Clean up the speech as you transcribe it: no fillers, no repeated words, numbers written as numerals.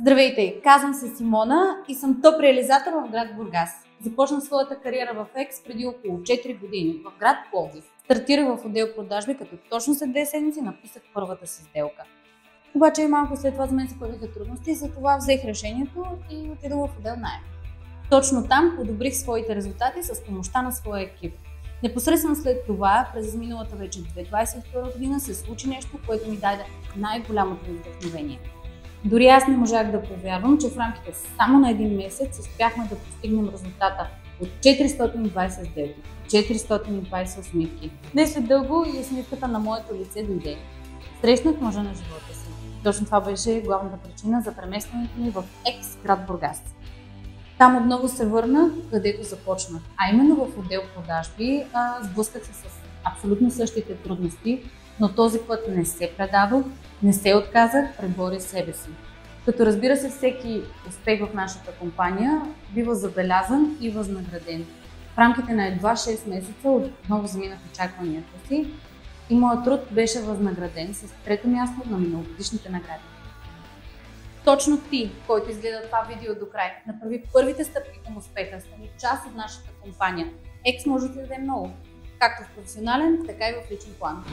Здравейте, казвам се Симона и съм топ реализатор в град Бургас. Започнах своята кариера в Екс преди около 4 години в град Пловдив. Стартирах в отдел продажби, като точно след 2 седмици написах първата си сделка. Обаче малко след това за мен се появиха трудности и затова взех решението и отидох в отдел наем. Точно там подобрих своите резултати с помощта на своя екип. Непосредствено след това, през изминалата вече 2022 година, се случи нещо, което ми даде най-голямото вдъхновение. Дори аз не можах да повярвам, че в рамките само на един месец успяхме да постигнем резултата от 420 сделки, 420 усмивки. Днес след дълго и усмивката на моето лице дойде. Срещнах мъжа на живота си. Точно това беше главната причина за преместването ми в Екс град Бургас. Там отново се върнах, където започнах, а именно в отдел продажби. Сблъсках се с абсолютно същите трудности, но този път не се предадох, не се отказах, преборя себе си. Като разбира се, всеки успех в нашата компания бива забелязан и възнаграден. В рамките на едва 6 месеца отново заминах очакванията си и моят труд беше възнаграден с 3-то място на миналогодишните награди. Точно ти, който изгледа това видео до край, направи първите стъпки към успеха, стани част от нашата компания. Екс може да ти даде много, както в професионален, така и в личен план.